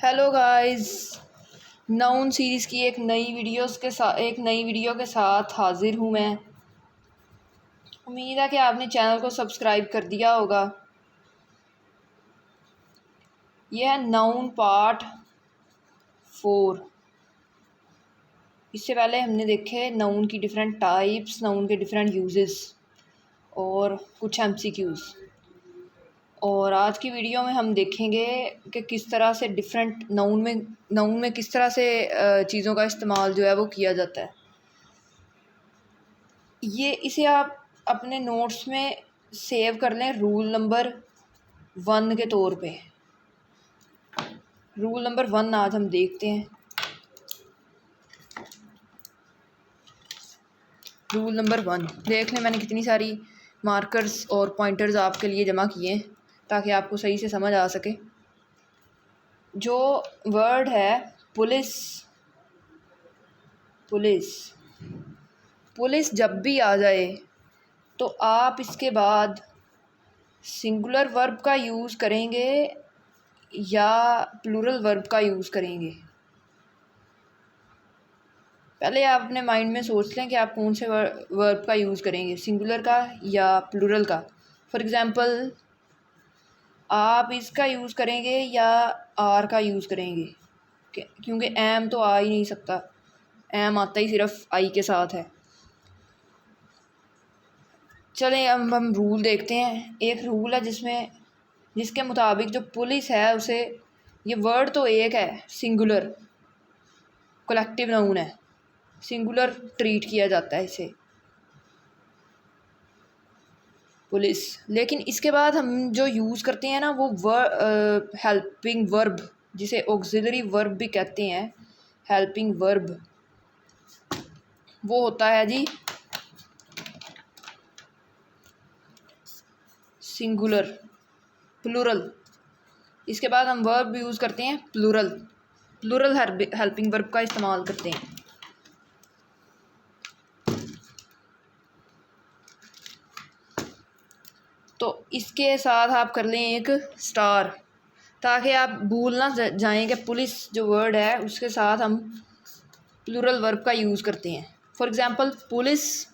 Hello guys. Noun series की एक नई वीडियो के साथ हाजिर हूँ मैं। उम्मीद है कि आपने चैनल को सब्सक्राइब कर दिया होगा। यह है नाउन पार्ट 4। इससे पहले हमने देखे नाउन की डिफरेंट टाइप्स, नाउन के डिफरेंट यूजेस और कुछ MCQs। और आज की वीडियो में हम देखेंगे कि किस तरह से डिफरेंट नाउन में किस तरह से चीज़ों का इस्तेमाल जो है वो किया जाता है। इसे आप अपने नोट्स में सेव कर लें रूल नंबर 1 के तौर पे। रूल नंबर 1 आज हम देखते हैं। रूल नंबर 1 देख लें, मैंने कितनी सारी मार्कर्स और पॉइंटर्स आपके लिए जमा किए हैं ताकि आपको सही से समझ आ सके। जो वर्ड है पुलिस, पुलिस जब भी आ जाए तो आप इसके बाद सिंगुलर वर्ब का यूज़ करेंगे या प्लूरल वर्ब का यूज़ करेंगे। पहले आप अपने माइंड में सोच लें कि आप कौन से वर्ब का यूज़ करेंगे, सिंगुलर का या प्लूरल का। फॉर एग्ज़ाम्पल आप इसका यूज़ करेंगे या आर का यूज़ करेंगे, क्योंकि एम तो आ ही नहीं सकता, एम आता ही सिर्फ आई के साथ है। चलें अब हम रूल देखते हैं। एक रूल है जिसके मुताबिक जो पुलिस है उसे, ये वर्ड तो एक है, सिंगुलर कलेक्टिव नाउन है, सिंगुलर ट्रीट किया जाता है इसे पुलिस। लेकिन इसके बाद हम जो यूज़ करते हैं ना वो हेल्पिंग वर्ब, जिसे ऑक्सिलरी वर्ब भी कहते हैं, हेल्पिंग वर्ब, वो होता है जी सिंगुलर, प्लूरल। इसके बाद हम वर्ब यूज़ करते हैं प्लूरल हेल्पिंग वर्ब का इस्तेमाल करते हैं। तो इसके साथ आप कर लें एक स्टार, ताकि आप भूल ना जाएं कि पुलिस जो वर्ड है उसके साथ हम प्लूरल वर्ब का यूज़ करते हैं। For example police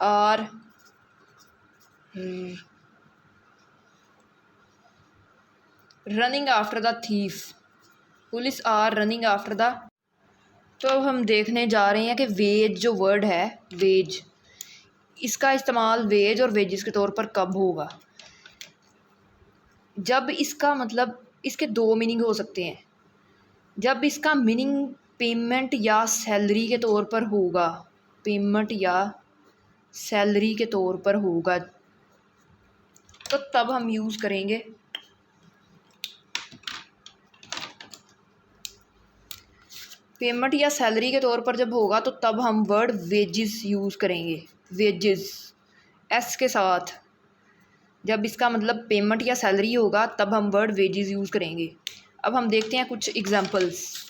are running after the thief, police are running after the. तो अब हम देखने जा रहे हैं कि वेज जो वर्ड है, वेज, इसका इस्तेमाल वेज और वेजेस के तौर पर कब होगा। जब इसका मतलब, इसके दो मीनिंग हो सकते हैं। जब इसका मीनिंग पेमेंट या सैलरी के तौर पर होगा, पेमेंट या सैलरी के तौर पर होगा, तो तब हम यूज़ करेंगे पेमेंट या सैलरी के तौर पर। जब होगा तो तब हम वर्ड वेजेस यूज़ करेंगे, वेजेस एस के साथ। जब इसका मतलब पेमेंट या सैलरी होगा तब हम वर्ड वेजेस यूज़ करेंगे। अब हम देखते हैं कुछ एग्जांपल्स।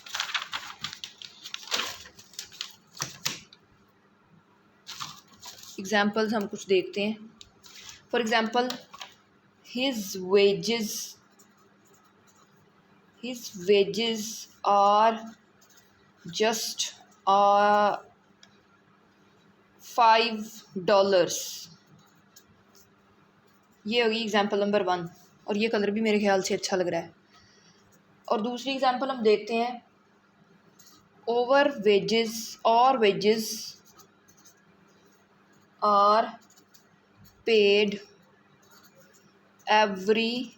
हम कुछ देखते हैं। For example his wages are just $5। ये होगी एग्जाम्पल नंबर 1, और ये कलर भी मेरे ख्याल से अच्छा लग रहा है। और दूसरी एग्जाम्पल हम देखते हैं, over wages our wages are paid every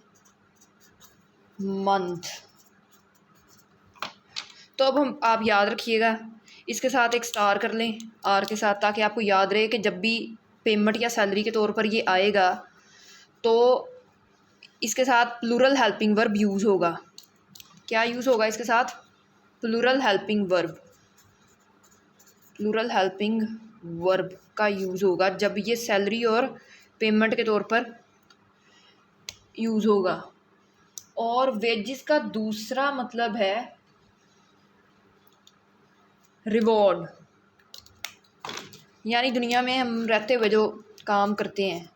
month. तो अब आप याद रखिएगा, इसके साथ एक स्टार कर लें आर के साथ, ताकि आपको याद रहे कि जब भी पेमेंट या सैलरी के तौर पर ये आएगा तो इसके साथ प्लूरल हेल्पिंग वर्ब यूज़ होगा। क्या यूज़ होगा इसके साथ? प्लूरल हेल्पिंग वर्ब का यूज़ होगा जब ये सैलरी और पेमेंट के तौर पर यूज़ होगा। और वेजेस का दूसरा मतलब है रिवॉर्ड, यानी दुनिया में हम रहते हुए जो काम करते हैं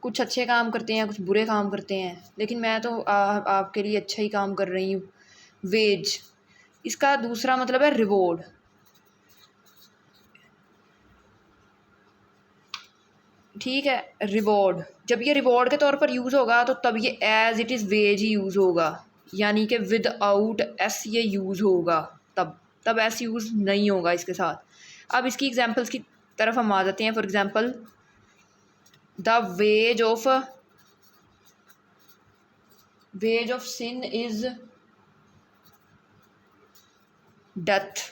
कुछ अच्छे काम करते हैं, कुछ बुरे काम करते हैं, लेकिन मैं तो आपके लिए अच्छा ही काम कर रही हूँ। वेज, इसका दूसरा मतलब है रिवॉर्ड। ठीक है, रिवॉर्ड, जब ये रिवॉर्ड के तौर पर यूज़ होगा तो तब ये एज इट इज़ वेज ही यूज़ होगा, यानी कि विदाउट एस ये यूज़ होगा, तब एस यूज़ नहीं होगा इसके साथ। अब इसकी एग्जांपल्स की तरफ हम आ जाते हैं। For example, the wage of sin is death.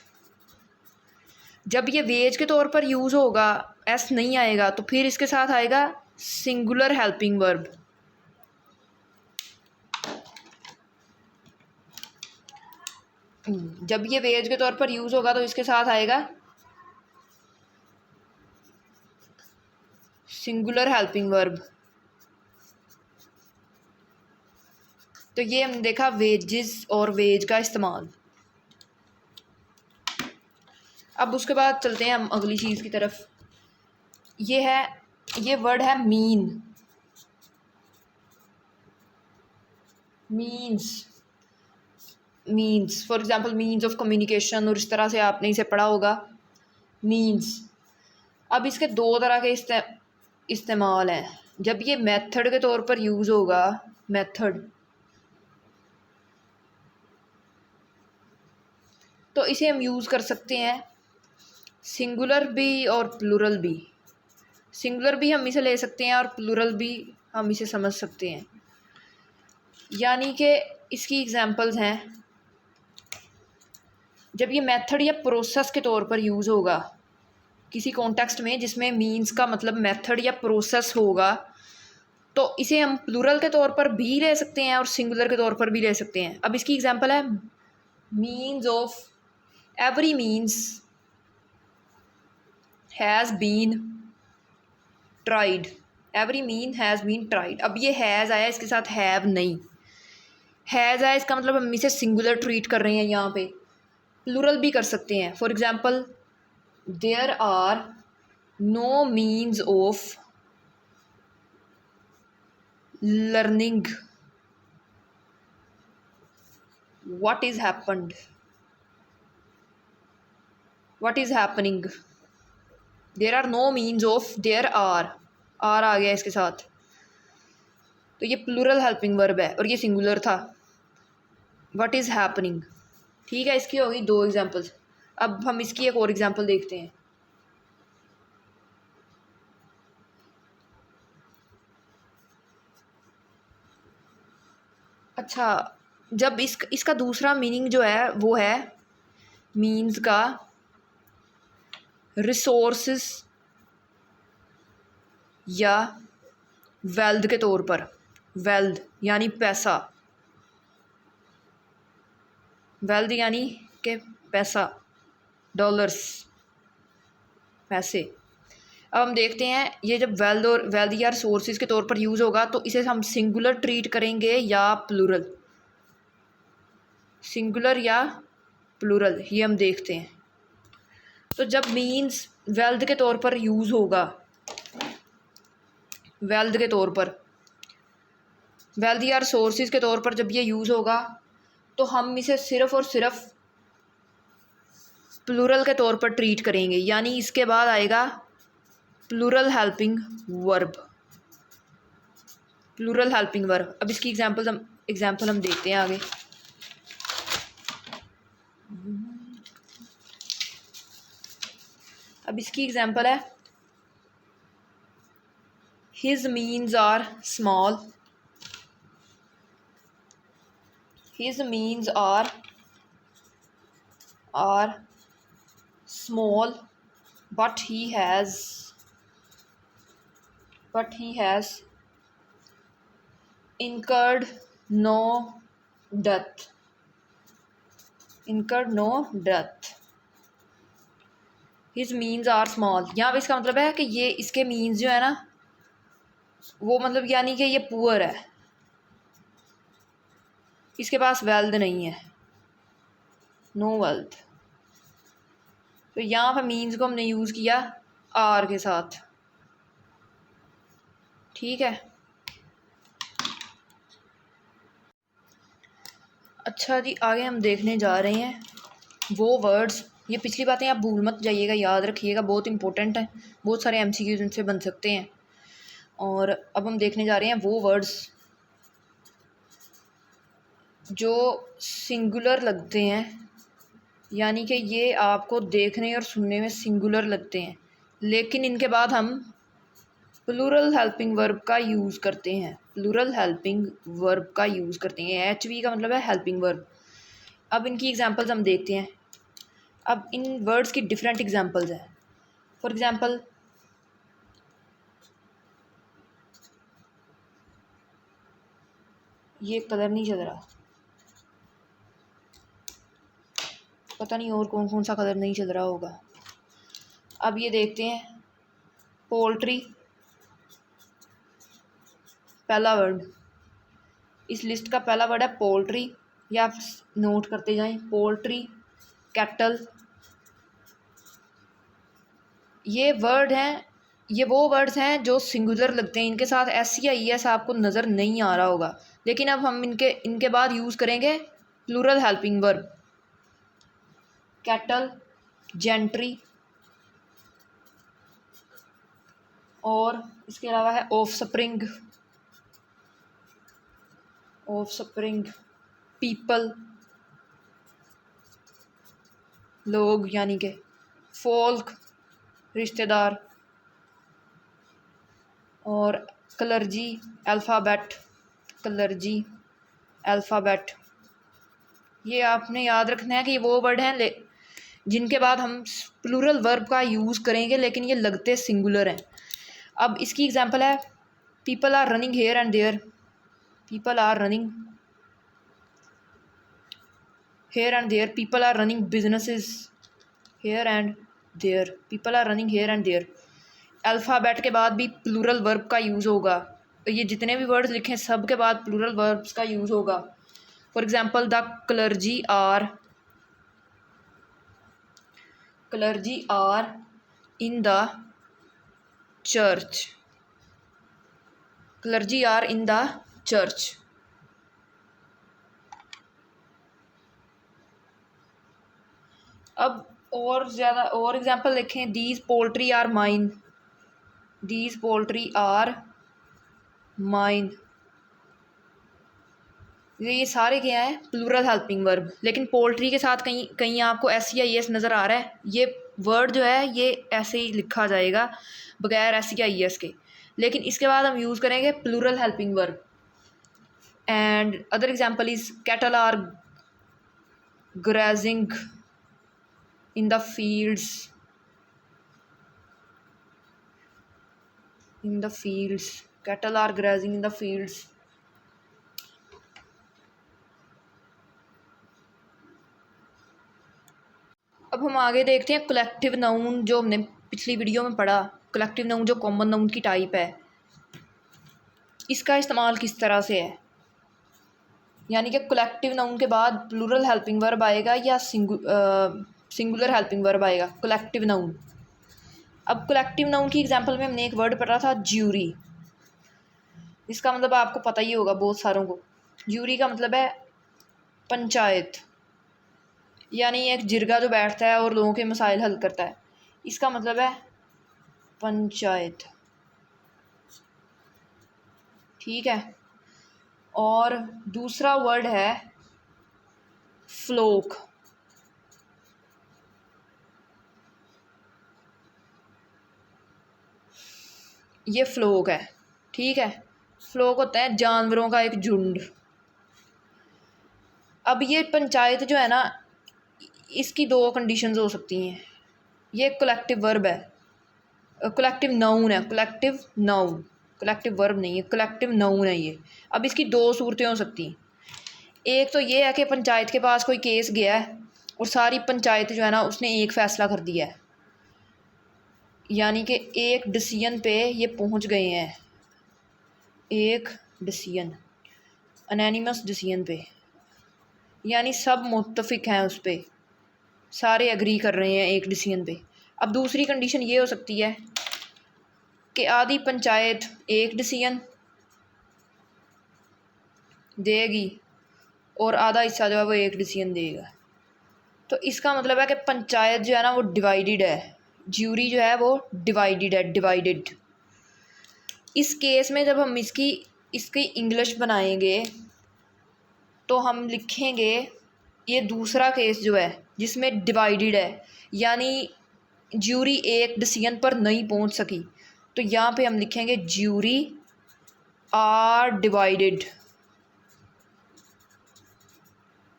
जब ये वेज के तौर पर यूज़ होगा, एस नहीं आएगा, तो फिर इसके साथ आएगा सिंगुलर हेल्पिंग वर्ब। जब ये वेज के तौर पर यूज़ होगा तो इसके साथ आएगा सिंगुलर हेल्पिंग वर्ब। तो ये हमने देखा वेजेस और वेज का इस्तेमाल। अब उसके बाद चलते हैं हम अगली चीज़ की तरफ। ये वर्ड है mean. Means for example means of communication, और इस तरह से आपने इसे पढ़ा होगा, मीन्स। अब इसके दो तरह के इस्तेमाल हैं। जब ये मेथड के तौर पर यूज़ होगा, मेथड, तो इसे हम यूज़ कर सकते हैं सिंगुलर भी और प्लूरल भी। सिंगुलर भी हम इसे ले सकते हैं और प्लूरल भी हम इसे समझ सकते हैं। यानी कि इसकी एग्जांपल्स हैं, जब ये मेथड या प्रोसेस के तौर पर यूज़ होगा किसी कॉन्टेक्स्ट में जिसमें मीन्स का मतलब मेथड या प्रोसेस होगा, तो इसे हम प्लूरल के तौर पर भी ले सकते हैं और सिंगुलर के तौर पर भी ले सकते हैं। अब इसकी एग्जांपल है, means of every means has been tried. Every mean has been tried. अब ये हैज़ आया, इसके साथ हैव नहीं। हैज़ आया, इसका मतलब हम इसे सिंगुलर ट्रीट कर रहे हैं, यहाँ पे प्लूरल भी कर सकते हैं। For example, there are no means of learning what is happened, what is happening। there are no means of, there are आ गया इसके साथ, तो ये प्लूरल हेल्पिंग वर्ब है और ये सिंगुलर था। what is happening, ठीक है। इसकी होगी दो एग्जांपल्स। अब हम इसकी एक और एग्जांपल देखते हैं। अच्छा, जब इसका दूसरा मीनिंग जो है वो है मीन्स का रिसोर्सेस या वेल्थ के तौर पर। वेल्थ यानी पैसा, वेल्थ यानी कि पैसा, डॉलर्स, पैसे। अब हम देखते हैं, ये जब वेल्थ या रिसोर्सेज के तौर पर यूज़ होगा तो इसे हम सिंगुलर ट्रीट करेंगे या प्लूरल, सिंगुलर या प्लूरल, ये हम देखते हैं। तो जब मीन्स वेल्थ के तौर पर यूज़ होगा, वेल्थ के तौर पर, वेल्थ या रिसोर्सेज के तौर पर जब ये यूज़ होगा तो हम इसे सिर्फ़ और सिर्फ प्लूरल के तौर पर ट्रीट करेंगे, यानी इसके बाद आएगा plural helping verb, plural helping verb. अब इसकी एग्जांपल हम देखते हैं आगे। अब इसकी एग्जांपल है, his means are small, his means are small but he has incurred no death, his means are small। यहाँ पे इसका मतलब है कि ये इसके मीन्स जो है ना वो मतलब यानी कि ये पुअर है, इसके पास वेल्थ नहीं है, नो वेल्थ। तो यहाँ पर मीन्स को हमने यूज़ किया आर के साथ, ठीक है। अच्छा जी, आगे हम देखने जा रहे हैं वो वर्ड्स, ये पिछली बातें आप भूल मत जाइएगा, याद रखिएगा, बहुत इंपॉर्टेंट है, बहुत सारे MCQs इनसे बन सकते हैं। और अब हम देखने जा रहे हैं वो वर्ड्स जो सिंगुलर लगते हैं, यानी कि ये आपको देखने और सुनने में सिंगुलर लगते हैं, लेकिन इनके बाद हम प्लूरल हेल्पिंग वर्ब का यूज़ करते हैं। प्लूरल हेल्पिंग वर्ब का यूज़ करते हैं। HV का मतलब है हेल्पिंग वर्ब। अब इनकी एग्जांपल्स हम देखते हैं। अब इन वर्ड्स की डिफरेंट एग्जांपल्स हैं। फॉर एग्जांपल, ये कलर नहीं चल रहा, पता नहीं और कौन कौन सा कलर नहीं चल रहा होगा। अब ये देखते हैं, पोल्ट्री पहला वर्ड, इस लिस्ट का पहला वर्ड है पोल्ट्री, या आप नोट करते जाएं, पोल्ट्री, कैटल। ये वर्ड हैं, ये वो वर्ड्स हैं जो सिंगुलर लगते हैं, इनके साथ S या ES आपको नज़र नहीं आ रहा होगा, लेकिन अब हम इनके बाद यूज़ करेंगे plural helping verb. Cattle, gentry, और इसके अलावा है ऑफस्प्रिंग, पीपल लोग, यानी कि फोल्क रिश्तेदार, और क्लर्जी अल्फ़ाबेट। ये आपने याद रखना है कि ये वो वर्ड हैं जिनके बाद हम प्लूरल वर्ब का यूज़ करेंगे, लेकिन ये लगते सिंगुलर हैं। अब इसकी एग्जांपल है, people are running here and there. People are running here and there, people are running businesses here and there, people are running here and there. Alphabet के बाद भी प्लूरल वर्ब का यूज़ होगा। ये जितने भी वर्ड्स लिखे हैं सब के बाद प्लूरल वर्ब्स का यूज़ होगा। For example, the clergy are in the church. Clergy are in the church. अब और एग्जांपल देखें, these poultry are mine. These poultry are mine. ये सारे क्या है, प्लूरल हेल्पिंग वर्ब, लेकिन पोल्ट्री के साथ कहीं कहीं आपको S या ES नज़र आ रहा है। ये वर्ड जो है ये ऐसे ही लिखा जाएगा बगैर S या ES के, लेकिन इसके बाद हम यूज़ करेंगे plural helping verb. And other example is cattle are grazing in the fields. Cattle are grazing in the fields. अब हम आगे देखते हैं कलेक्टिव नाउन, जो हमने पिछली वीडियो में पढ़ा। कलेक्टिव नाउन जो कॉमन नाउन की टाइप है, इसका इस्तेमाल किस तरह से है, यानी कि कलेक्टिव नाउन के बाद प्लूरल हेल्पिंग वर्ब आएगा या सिंगुलर हेल्पिंग वर्ब आएगा। कलेक्टिव नाउन, अब कलेक्टिव नाउन की एग्जांपल में हमने एक वर्ड पढ़ा था, ज्यूरी। इसका मतलब आपको पता ही होगा बहुत सारों को। ज्यूरी का मतलब है पंचायत, यानी एक जिरगा जो बैठता है और लोगों के मसाइल हल करता है, इसका मतलब है पंचायत। ठीक है। और दूसरा वर्ड है फ्लोक। ये फ्लोक है। ठीक है, फ्लोक होता है जानवरों का एक झुंड। अब ये पंचायत जो है ना, इसकी दो कंडीशंस हो सकती हैं। ये कलेक्टिव वर्ब है, कलेक्टिव नाउन है, कलेक्टिव वर्ब नहीं है, कलेक्टिव नाउन है ये। अब इसकी दो सूरतें हो सकती हैं। एक तो ये है कि पंचायत के पास कोई केस गया है और सारी पंचायत जो है ना उसने एक फ़ैसला कर दिया है, यानी कि एक डिसीजन पे ये पहुंच गए हैं, एक डिसीजन, अनैनिमस डिसीजन पे, यानी सब मुत्तफिक हैं उस पर, सारे एग्री कर रहे हैं एक डिसीजन पे। अब दूसरी कंडीशन ये हो सकती है कि आधी पंचायत एक डिसीजन देगी और आधा हिस्सा जो है वो एक डिसीजन देगा। तो इसका मतलब है कि पंचायत जो है ना वो डिवाइडेड है, ज्यूरी जो है वो डिवाइडेड है, डिवाइडेड। इस केस में जब हम इसकी इंग्लिश बनाएंगे तो हम लिखेंगे, ये दूसरा केस जो है जिसमें डिवाइडेड है, यानी ज्यूरी एक डिसीजन पर नहीं पहुंच सकी, तो यहाँ पे हम लिखेंगे jury are divided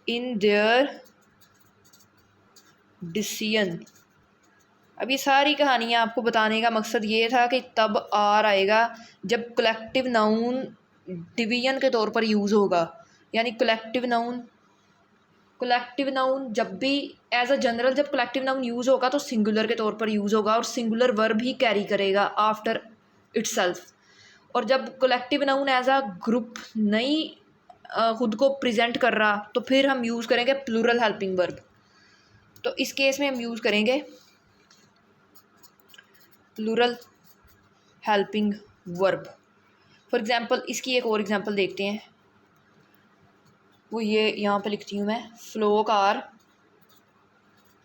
in their decision. अब ये सारी कहानियाँ आपको बताने का मकसद ये था कि तब आर आएगा जब कलेक्टिव नाउन डिवीजन के तौर पर यूज़ होगा, यानी कलेक्टिव नाउन जब भी एज अ जनरल जब कलेक्टिव नाउन यूज़ होगा तो सिंगुलर के तौर पर यूज़ होगा और सिंगुलर वर्ब ही कैरी करेगा आफ्टर इटसेल्फ। और जब collective noun as a group नहीं खुद को प्रेजेंट कर रहा तो फिर हम यूज़ करेंगे प्लूरल हेल्पिंग वर्ब। तो इस केस में हम यूज़ करेंगे plural helping verb. For example इसकी एक और एग्जांपल देखते हैं, वो ये यहाँ पे लिखती हूँ मैं, flock are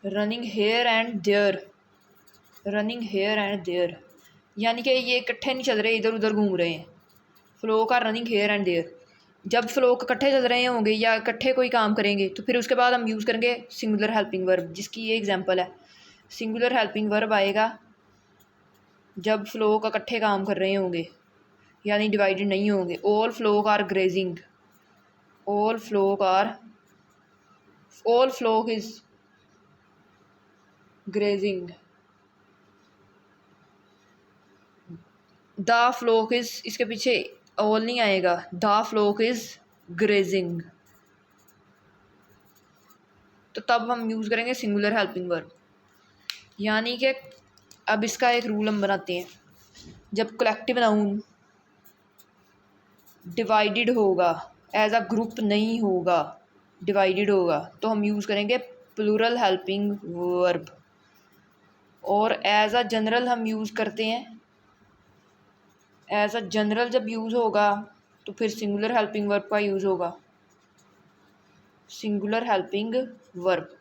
running here and there, running here and there, यानी कि ये इकट्ठे नहीं चल रहे, इधर उधर घूम रहे हैं। Flock are running here and there, जब फ्लोक इकट्ठे चल रहे होंगे या इकट्ठे कोई काम करेंगे तो फिर उसके बाद हम यूज़ करेंगे सिंगुलर हेल्पिंग वर्ब, जिसकी ये एग्जांपल है। सिंगुलर हेल्पिंग वर्ब आएगा जब फ्लोक इकट्ठे काम कर रहे होंगे, यानी डिवाइडेड नहीं होंगे। All flock are grazing, all flock is grazing, the flock is, इसके पीछे all नहीं आएगा, the flock is grazing। तो तब हम यूज़ करेंगे सिंगुलर हेल्पिंग वर्ब। यानी कि अब इसका एक रूल हम बनाते हैं, जब कलेक्टिव नाउन डिवाइडेड होगा, एज अ ग्रुप नहीं होगा, डिवाइडेड होगा, तो हम यूज़ करेंगे प्लूरल हेल्पिंग वर्ब। और एज अ जनरल हम यूज़ करते हैं, एज अ जनरल जब यूज़ होगा तो फिर सिंगुलर हेल्पिंग वर्ब का यूज़ होगा, सिंगुलर हेल्पिंग वर्ब।